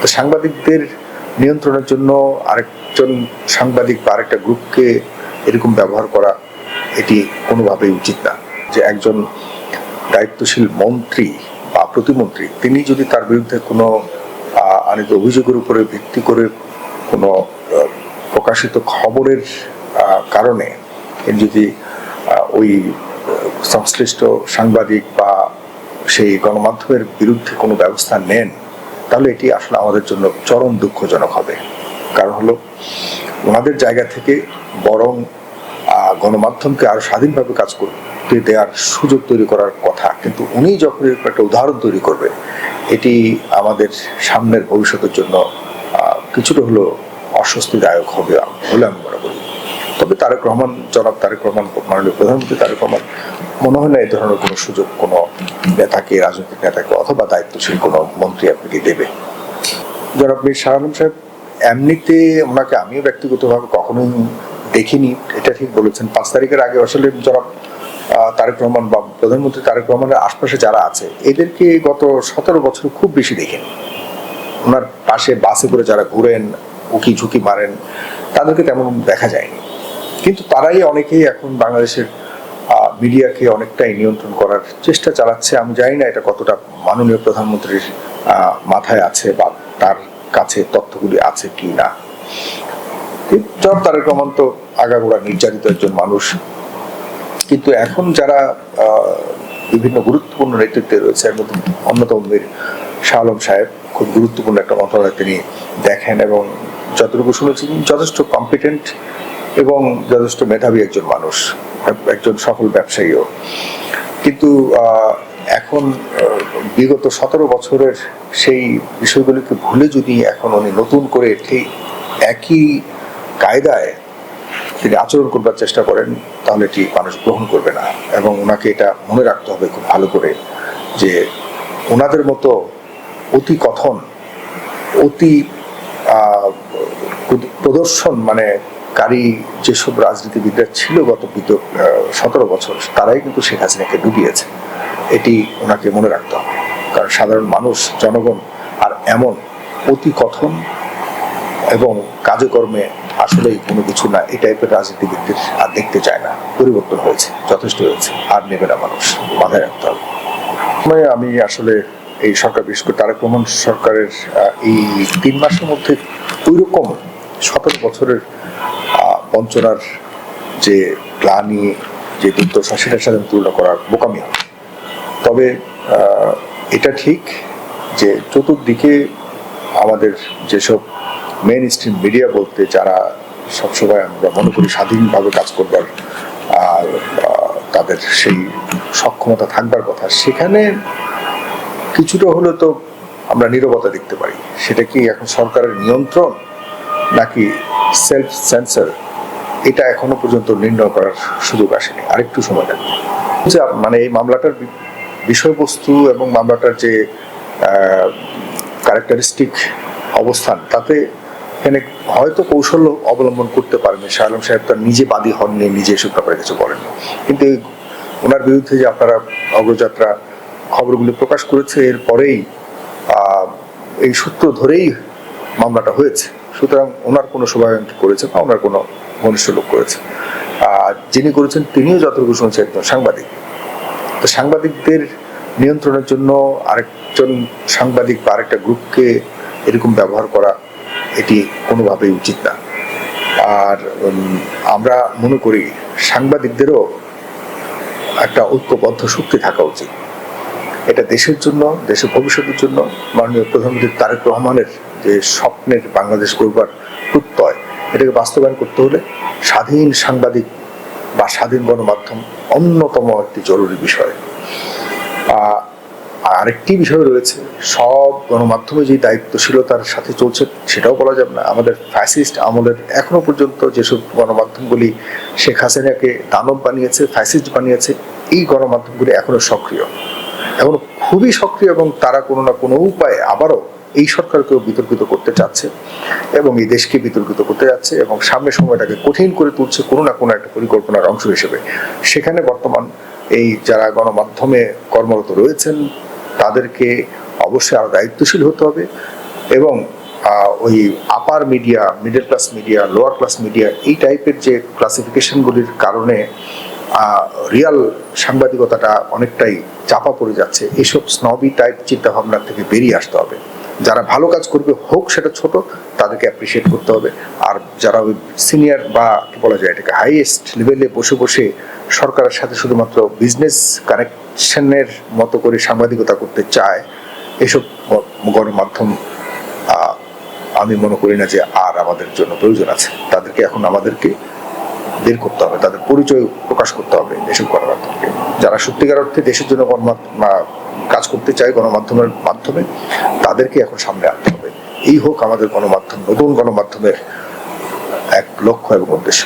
তো সাংবাদিকদের নিয়ন্ত্রণের জন্য আরেকজন সাংবাদিক বা আরেকটা গ্রুপকে এরকম ব্যবহার করা এটি কোনোভাবেই উচিত না। যে একজন দায়িত্বশীল মন্ত্রী বা প্রতিমন্ত্রী তিনি যদি তার বিরুদ্ধে কোনো আনিত অভিযোগের উপরে ভিত্তি করে কোনো প্রকাশিত খবরের কারণে যদি ওই সংশ্লিষ্ট সাংবাদিক বা সেই গণমাধ্যমের বিরুদ্ধে কোনো ব্যবস্থা নেন, তাহলে এটি আসলে আমাদের জন্য চরম দুঃখজনক হবে। কারণ হলো ওনাদের জায়গা থেকে বরং গণমাধ্যমকে আরো স্বাধীনভাবে কাজ করতে দেওয়ার সুযোগ তৈরি করার কথা, কিন্তু উনি যখন একটা উদাহরণ তৈরি করবে, এটি আমাদের সামনের ভবিষ্যতের জন্য কিছুটা হলো অস্বস্তিদায়ক হবে বলে আমি মনে করি। তবে জনাব তারেক রহমান মাননীয় প্রধানমন্ত্রী তারেক রহমান মনে হয় না এই ধরনের কোনো সুযোগ কোনো নেতাকে, রাজনৈতিক নেতাকে অথবা দায়িত্বশীল কোনো মন্ত্রী আপনাকে দেবে। জনাব মীর শাহ আলম সাহেব এমনিতে ওনাকে আমিও ব্যক্তিগতভাবে কখনোই দেখিনি, এটা ঠিক বলেছেন। 5 তারিখের আগে আসলে জনাব তারেক রহমান বা প্রধানমন্ত্রী তারেক রহমানের আশপাশে যারা আছে এদেরকে গত 17 বছর খুব বেশি দেখিনি। ওনার পাশে বাসে করে যারা ঘুরেন, উকি ঝুঁকি মারেন, তাদেরকে তেমন দেখা যায়নি। কিন্তু তারাই অনেকেই এখন বাংলাদেশের মিডিয়াকে অনেকটাই নিয়ন্ত্রণ করার চেষ্টা চালাচ্ছে। আমি জানি না এটা কতটা মাননীয় প্রধানমন্ত্রীর মাথায় আছে বা তার কাছে তথ্যগুলি আছে কি না। জনাব তারেক রহমান তো আগাগোড়া নির্যাতিত একজন মানুষ, কিন্তু এখন যারা বিভিন্ন গুরুত্বপূর্ণ নেতৃত্বে রয়েছে এর মধ্যে অন্যতম মীর শাহ আলম সাহেব খুব গুরুত্বপূর্ণ একটা মন্ত্রণালয় তিনি দেখেন এবং যতটুকু শুনেছি যথেষ্ট কম্পিটেন্ট এবং যথেষ্ট মেধাবী একজন মানুষ, একজন সফল ব্যবসায়ীও। কিন্তু এখন বিগত 17 বছরের সেই বিষয়গুলিকে ভুলে যদি এখন উনি নতুন করে ঠিক একই কায়দায় তিনি আচরণ করবার চেষ্টা করেন, তাহলে এটি মানুষ গ্রহণ করবে না। এবং ওনাকে এটা মনে রাখতে হবে খুব ভালো করে যে ওনাদের মতো অতি কথন, অতি প্রদর্শন কারী যেসব রাজনীতিবিদরা ছিল গত 17 বছর, তারাই কিন্তু শেখ হাসিনাকে ডুবিয়েছে। এটি ওনাকে মনে রাখতে হবে, কারণ সাধারণ মানুষ, জনগণ আর এমন অতি কথন এবং কাজে কর্মে আসলেই কোনো কিছু না এই টাইপের রাজনীতিবিদদের আর দেখতে চায় না। পরিবর্তন হয়েছে, যথেষ্ট হয়েছে, আর নেবে না মানুষ, মাথায় রাখতে হবে। আমি আসলে এই সরকার, বিশেষ করে তারেক রহমান সরকারের এই 3 মাসের মধ্যে ওইরকম 17 বছরের বঞ্চনার যে গ্লানি, যে দুর্দশা, সেটার সাথে তুলনা করার বোকামি হবে। তবে এটা ঠিক যে চতুর্দিকে আমাদের যেসব মেইন স্ট্রিম মিডিয়া বলতে যারা সবসময় আমরা মনে করি স্বাধীনভাবে কাজ করবার আর তাদের সেই সক্ষমতা থাকবার কথা, সেখানে কিছুটা হলে তো আমরা নীরবতা দেখতে পারি। সেটা কি এখন সরকারের নিয়ন্ত্রণ নাকি সেলফ সেন্সর, এটা এখনো পর্যন্ত নির্ণয় করার সুযোগ আসেনি। আরেকটু সময় লাগবে। এই মামলাটার বিষয়বস্তু এবং মামলাটার যে ক্যারেক্টারিস্টিক অবস্থান, তাতে এখানে হয়তো কৌশল অবলম্বন করতে পারেন। শাহ আলম সাহেব তার নিজে বাদী হননি, নিজে এসব ব্যাপারে কিছু বলেন, কিন্তু ওনার বিরুদ্ধে যে আপনারা অগ্রযাত্রা খবরগুলি প্রকাশ করেছে, এরপরেই এই সূত্র ধরেই মামলাটা হয়েছে। সুতরাং ওনার কোনো শুভাকাঙ্ক্ষী করেছে বা ওনার কোনো ঘনিষ্ঠ লোক করেছে। যিনি করেছেন তিনিও যতটুকু শুনেছেন একজন সাংবাদিক। তো সাংবাদিকদের নিয়ন্ত্রণের জন্য আরেকজন সাংবাদিক বা আরেকটা গ্রুপকে এরকম ব্যবহার করা এটি কোনোভাবেই উচিত না। আর আমরা মনে করি সাংবাদিকদেরও একটা ঐক্যবদ্ধ শক্তি থাকা উচিত। এটা দেশের জন্য, দেশের ভবিষ্যতের জন্য মাননীয় প্রধানমন্ত্রী তারেক রহমানের যে স্বপ্নের বাংলাদেশ গড়বার প্রত্যয়, এটাকে বাস্তবায়ন করতে হলে স্বাধীন সাংবাদিক বা স্বাধীন গণমাধ্যম অন্যতম একটি জরুরি বিষয়। আরেকটি বিষয় রয়েছে, সব গণমাধ্যমে যে দায়িত্বশীলতার সাথে চলছে সেটাও বলা যাবে না। আমাদের ফ্যাসিস্ট আমলের এখনো পর্যন্ত যেসব গণমাধ্যমগুলি শেখ হাসিনাকে দানব বানিয়েছে, ফ্যাসিস্ট বানিয়েছে, এই গণমাধ্যমগুলি এখনো সক্রিয়, এখনো খুবই সক্রিয়, এবং তারা কোনো না কোনো উপায়ে আবারও এই সরকারকেও বিতর্কিত করতে চাচ্ছে এবং এই দেশকে বিতর্কিত করতে যাচ্ছে এবং সামনের সময়টাকে কঠিন করে তুলছে কোনো না কোনো একটা পরিকল্পনার অংশ হিসেবে। সেখানে বর্তমান এই যারা গণমাধ্যমে কর্মরত রয়েছেন তাদেরকে অবশ্যই আরো দায়িত্বশীল হতে হবে এবং ওই upper media, middle class media, lower class media, এই টাইপের যে ক্লাসিফিকেশনগুলির কারণে রিয়াল সাংবাদিকতাটা অনেকটাই চাপা পড়ে যাচ্ছে। এইসব স্নবি টাইপ চিন্তাভাবনা থেকে বেরিয়ে আসতে হবে। যারা ভালো কাজ করবে, হোক সেটা ছোট, তাদেরকে অ্যাপ্রিসিয়েট করতে হবে। আর যারা ওই সিনিয়র বা কি বলা যায় এটাকে হাইয়েস্ট লেভেলে বসে বসে সরকারের সাথে শুধুমাত্র বিজনেস কানেকশনের মতো করে সাংবাদিকতা করতে চায়, এসব গণমাধ্যম আমি মনে করি না যে আর আমাদের জন্য প্রয়োজন আছে। তাদেরকে এখন আমাদেরকে বের করতে হবে, তাদের পরিচয় প্রকাশ করতে হবে এসব গণমাধ্যমকে। যারা সত্যিকার অর্থে দেশের জন্য কাজ করতে চায় গণমাধ্যমের মাধ্যমে, তাদেরকে এখন সামনে আনতে হবে। এই হোক আমাদের গণমাধ্যম, নতুন গণমাধ্যমের এক লক্ষ্য এবং উদ্দেশ্য।